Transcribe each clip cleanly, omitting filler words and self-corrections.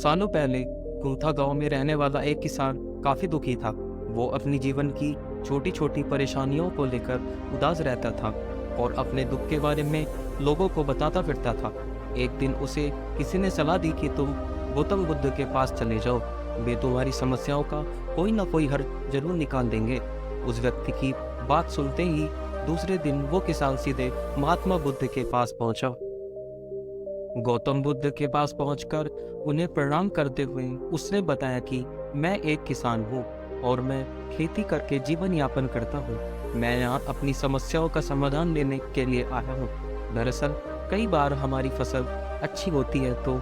सालों पहले गुमथा गांव में रहने वाला एक किसान काफी दुखी था। वो अपनी जीवन की छोटी छोटी परेशानियों को लेकर उदास रहता था और अपने दुख के बारे में लोगों को बताता फिरता था। एक दिन उसे किसी ने सलाह दी कि तुम गौतम बुद्ध के पास चले जाओ, वे तुम्हारी समस्याओं का कोई ना कोई हल जरूर निकाल देंगे। उस व्यक्ति की बात सुनते ही दूसरे दिन वो किसान सीधे महात्मा बुद्ध के पास पहुंचा। गौतम बुद्ध के पास पहुंचकर उन्हें प्रणाम करते हुए उसने बताया कि मैं एक किसान हूँ और मैं खेती करके जीवन यापन करता हूँ। मैं यहाँ अपनी समस्याओं का समाधान लेने के लिए आया हूँ। दरअसल कई बार हमारी फसल अच्छी होती है तो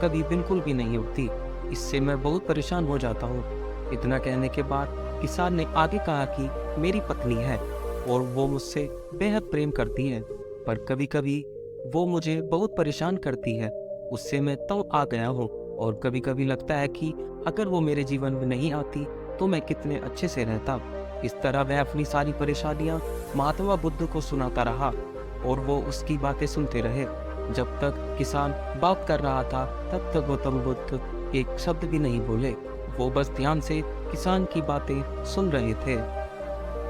कभी बिल्कुल भी नहीं होती। इससे मैं बहुत परेशान हो जाता हूँ। इतना कहने के बाद किसान ने आगे कहा कि मेरी पत्नी है और वो मुझसे बेहद प्रेम करती है, पर कभी कभी वो मुझे बहुत परेशान करती है। उससे मैं तंग आ गया हूँ और कभी कभी लगता है कि अगर वो मेरे जीवन में नहीं आती तो मैं कितने अच्छे से रहता। इस तरह वह अपनी सारी परेशानियां महात्मा बुद्ध को सुनाता रहा और वो उसकी बातें सुनते रहे। जब तक किसान बात कर रहा था तब तक गौतम बुद्ध एक शब्द भी नहीं बोले। वो बस ध्यान से किसान की बातें सुन रहे थे।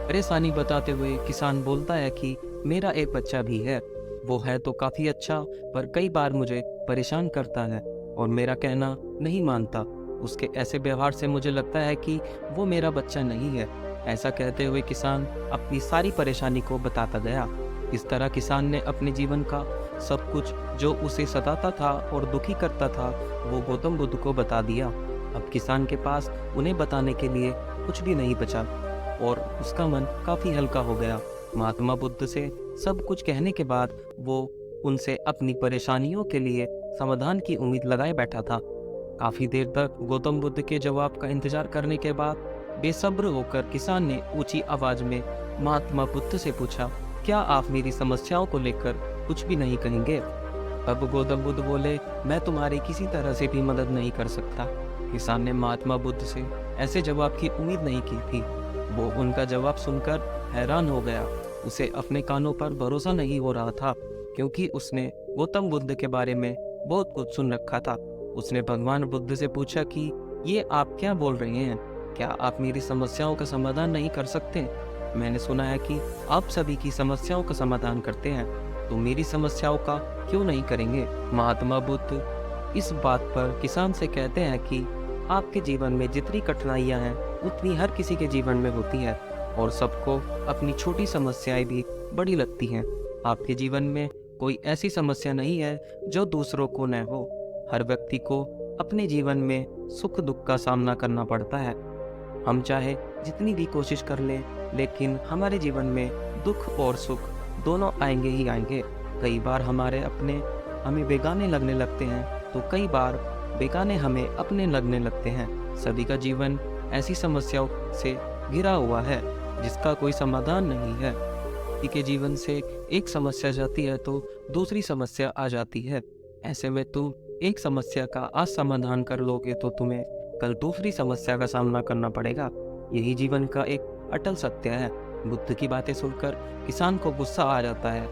परेशानी बताते हुए किसान बोलता है कि मेरा एक बच्चा भी है। वो है तो काफी अच्छा, पर कई बार मुझे परेशान करता है और मेरा कहना नहीं मानता। उसके ऐसे व्यवहार से मुझे लगता है कि वो मेरा बच्चा नहीं है। ऐसा कहते हुए किसान अपनी सारी परेशानी को बताता गया। इस तरह किसान ने अपने जीवन का सब कुछ जो उसे सताता था और दुखी करता था वो गौतम बुद्ध को बता दिया। अब किसान के पास उन्हें बताने के लिए कुछ भी नहीं बचा और उसका मन काफी हल्का हो गया। महात्मा बुद्ध से सब कुछ कहने के बाद वो उनसे अपनी परेशानियों के लिए समाधान की उम्मीद लगाए बैठा था। काफी देर तक गौतम बुद्ध के जवाब का इंतजार करने के बाद बेसब्र होकर किसान ने ऊंची आवाज में महात्मा बुद्ध से पूछा, क्या आप मेरी समस्याओं को लेकर कुछ भी नहीं कहेंगे? अब गौतम बुद्ध बोले, मैं तुम्हारी किसी तरह से भी मदद नहीं कर सकता। किसान ने महात्मा बुद्ध से ऐसे जवाब की उम्मीद नहीं की थी। वो उनका जवाब सुनकर हैरान हो गया। उसे अपने कानों पर भरोसा नहीं हो रहा था, क्योंकि उसने गौतम बुद्ध के बारे में बहुत कुछ सुन रखा था। उसने भगवान बुद्ध से पूछा कि ये आप क्या बोल रहे हैं? क्या आप मेरी समस्याओं का समाधान नहीं कर सकते? मैंने सुना है कि आप सभी की समस्याओं का समाधान करते हैं, तो मेरी समस्याओं का क्यों नहीं करेंगे? महात्मा बुद्ध इस बात पर किसान से कहते हैं कि आपके जीवन में जितनी कठिनाइयां हैं उतनी हर किसी के जीवन में होती है और सबको अपनी छोटी समस्याएं भी बड़ी लगती हैं। आपके जीवन में कोई ऐसी समस्या नहीं है जो दूसरों को न हो। हर व्यक्ति को अपने जीवन में सुख दुख का सामना करना पड़ता है। हम चाहे जितनी भी कोशिश कर लें, लेकिन हमारे जीवन में दुख और सुख दोनों आएंगे ही आएंगे। कई बार हमारे अपने हमें बेगाने लगने लगते हैं तो कई बार बेगाने हमें अपने लगने लगते हैं। सभी का जीवन ऐसी समस्याओं से घिरा हुआ है जिसका कोई समाधान नहीं है। किसी के जीवन से एक समस्या जाती है तो दूसरी समस्या आ जाती है। ऐसे में तुम एक समस्या का आज समाधान कर लोगे तो तुम्हें कल दूसरी समस्या का सामना करना पड़ेगा। यही जीवन का एक अटल सत्य है। बुद्ध की बातें सुनकर किसान को गुस्सा आ जाता है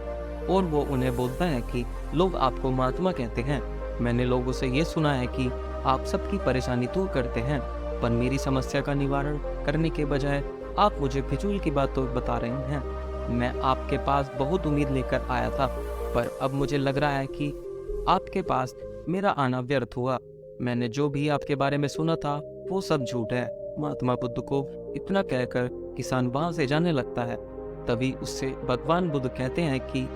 और वो उन्हें बोलता है कि लोग आपको महात्मा कहते हैं। मैंने लोगों से ये सुना है कि आप सबकी परेशानी दूर करते हैं, पर मेरी समस्या का निवारण करने के बजाय आप मुझे फिजूल की बातें बता रहे हैं। मैं आपके पास बहुत उम्मीद लेकर आया था, पर अब मुझे लग रहा है कि आपके पास मेरा आना व्यर्थ हुआ। मैंने जो भी आपके बारे में सुना था वो सब झूठ है। महात्मा बुद्ध को इतना कहकर किसान वहां से जाने लगता है। तभी उससे भगवान बुद्ध कहते हैं कि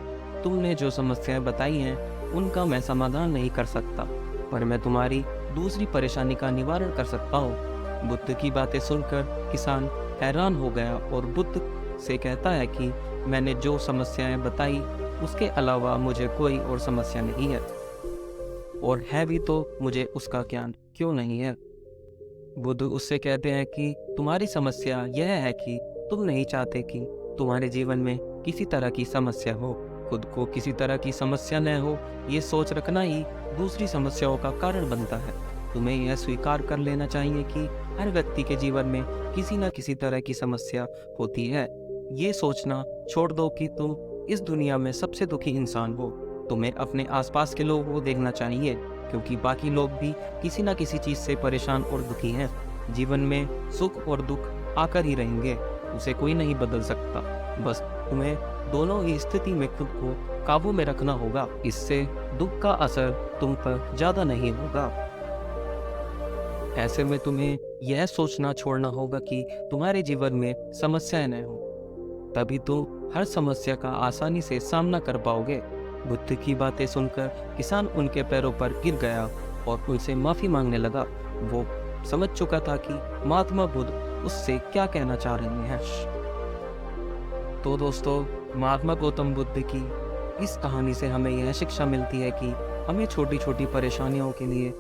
तुमने जो समस्याएं बताई हैं उनका मैं समाधान नहीं कर सकता, पर मैं तुम्हारी दूसरी परेशानी का निवारण कर सकता हूँ। बुद्ध की बातें सुनकर किसान हैरान हो गया और बुद्ध से कहता है कि मैंने जो समस्याएं बताई उसके अलावा मुझे कोई और समस्या नहीं है, और है भी तो मुझे उसका ज्ञान क्यों नहीं है? बुद्ध उससे कहते हैं कि तुम्हारी समस्या यह है कि तुम नहीं चाहते कि तुम्हारे जीवन में किसी तरह की समस्या हो। खुद को किसी तरह की समस्या न हो, ये सोच रखना ही दूसरी समस्याओं का कारण बनता है। तुम्हें यह स्वीकार कर लेना चाहिए कि हर व्यक्ति के जीवन में किसी न किसी तरह की समस्या होती है। ये सोचना छोड़ दो कि तुम इस दुनिया में सबसे दुखी इंसान हो। तुम्हें अपने आसपास के लोगों को देखना चाहिए, क्योंकि बाकी लोग भी किसी न किसी चीज़ से परेशान और दुखी हैं। जीवन में सुख और दुख आकर ही रहेंगे, उसे कोई नहीं बदल सकता। बस तुम्हें दोनों ही स्थिति में खुद को काबू में रखना होगा। इससे दुख का असर तुम पर ज़्यादा नहीं होगा। ऐसे में तुम्हें यह सोचना छोड़ना होगा कि तुम्हारे जीवन में समस्याएं न हो, तभी तुम हर समस्या का आसानी से सामना कर पाओगे। बुद्ध की बातें सुनकर किसान उनके पैरों पर गिर गया और उनसे माफी मांगने लगा। वो समझ चुका था कि महात्मा बुद्ध उससे क्या कहना चाह रहे हैं। तो दोस्तों, महात्मा गौतम बुद्ध की इस कहानी से हमें यह शिक्षा मिलती है कि हमें छोटी छोटी परेशानियों के लिए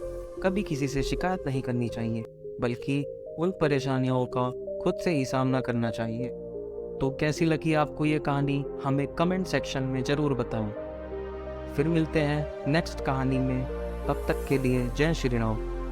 कभी किसी से शिकायत नहीं करनी चाहिए, बल्कि उन परेशानियों का खुद से ही सामना करना चाहिए। तो कैसी लगी आपको ये कहानी, हमें कमेंट सेक्शन में ज़रूर बताएं। फिर मिलते हैं नेक्स्ट कहानी में। तब तक के लिए जय श्री राम।